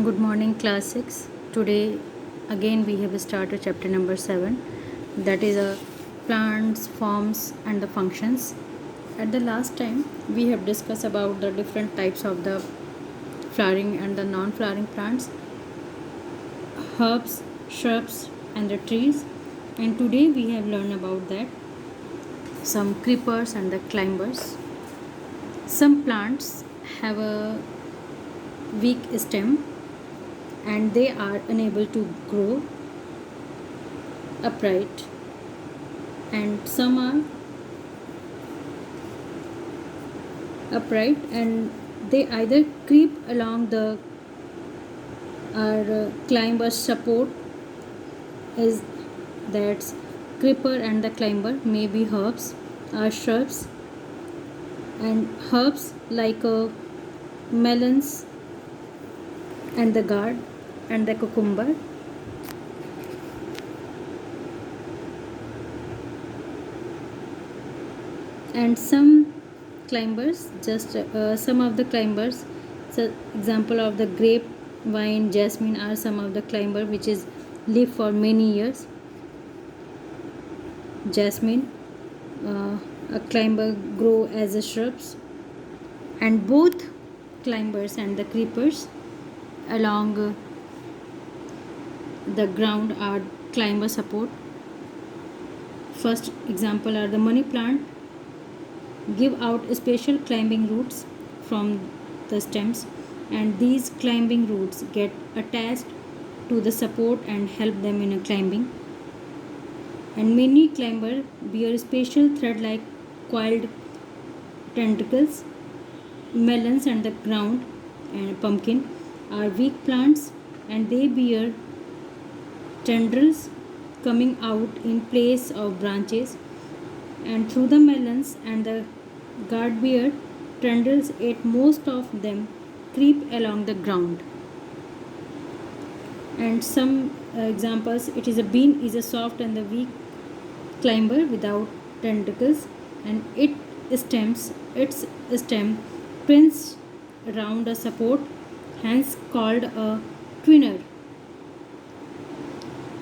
Good morning, class 6. Today, again, we have started chapter number 7, that is plants, forms, and the functions. At the last time, we have discussed about the different types of the flowering and the non flowering plants, herbs, shrubs, and the trees. And today, we have learned about that some creepers and the climbers. Some plants have a weak stem and they are unable to grow upright, and some are upright and they either creep along the or climb a support. Is that's creeper and the climber may be herbs or shrubs, and herbs like melons and the gourd and the cucumber. And some climbers, just some of the climbers, so example of the grape, vine, jasmine are some of the climber which is live for many years. Jasmine, a climber grow as a shrubs, and both climbers and the creepers along the ground are climber support. First example are the money plant give out special climbing roots from the stems, and these climbing roots get attached to the support and help them in a climbing. And many climbers bear special thread like coiled tentacles. Melons and the ground and pumpkin are weak plants and they bear tendrils coming out in place of branches, and through the melons and the gourd beard tendrils, yet most of them creep along the ground. And some examples, it is a bean is a soft and the weak climber without tentacles, and its stem twins around a support, hence called a twinner.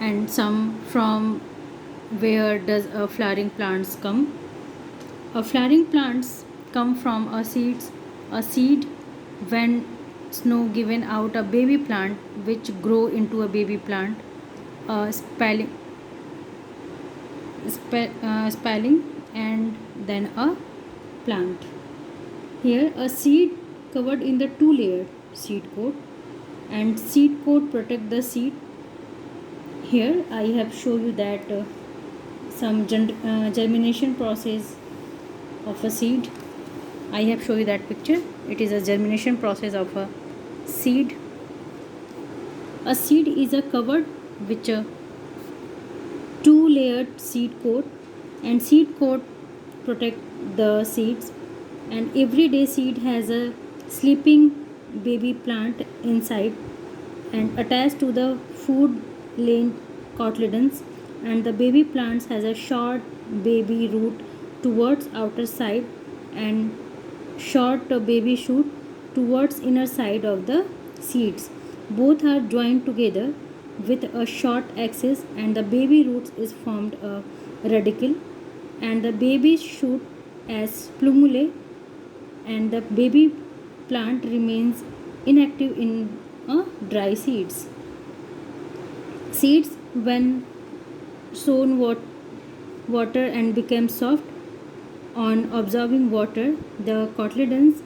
And some from where does a flowering plants come? A flowering plants come from a seed when snow given out a baby plant which grow into a baby plant, a spelling and then a plant. Here a seed covered in the two layered seed coat, and seed coat protect the seed. Here I have shown you that some germination process of a seed. I have shown you that picture. It is a germination process of a seed. A seed is a covered with a two layered seed coat, and seed coat protect the seeds, and everyday seed has a sleeping baby plant inside and attached to the food lane cotyledons, and the baby plants has a short baby root towards outer side and short baby shoot towards inner side of the seeds. Both are joined together with a short axis, and the baby roots is formed a radicle, and the baby shoot as plumule, and the baby plant remains inactive in dry seeds. Seeds when sown water and become soft on absorbing water, the cotyledons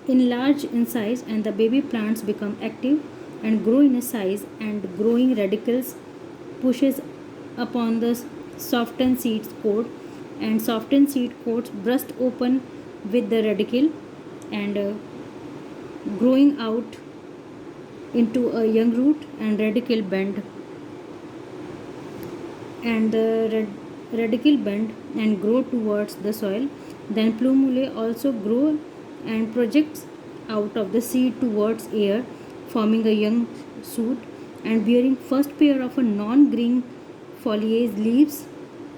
enlarge in size and the baby plants become active and grow in a size, and growing radicals pushes upon the softened seed coat, and softened seed coats burst open with the radicle and growing out into a young root, and radicle bend, and the radicle bend and grow towards the soil. Then plumule also grow and projects out of the seed towards air, forming a young shoot and bearing first pair of a non-green foliage leaves.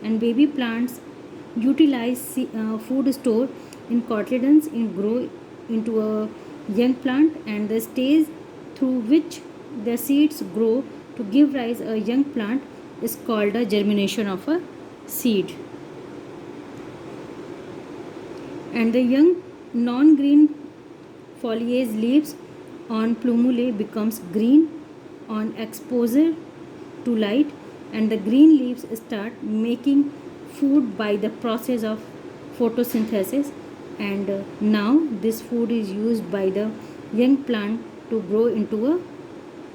And baby plants utilize food stored in cotyledons and grow into a young plant, and the stage through which the seeds grow to give rise a young plant is called a germination of a seed. And the young non-green foliage leaves on plumule becomes green on exposure to light, and the green leaves start making food by the process of photosynthesis, and now this food is used by the young plant to grow into a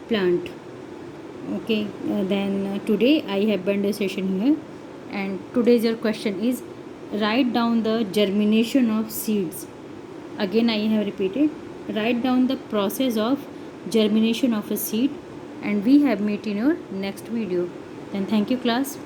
plant. Okay, then today I have done the session here, and today's your question is write down the germination of seeds. Again I have repeated, write down the process of germination of a seed, and we have met in your next video. Then thank you class.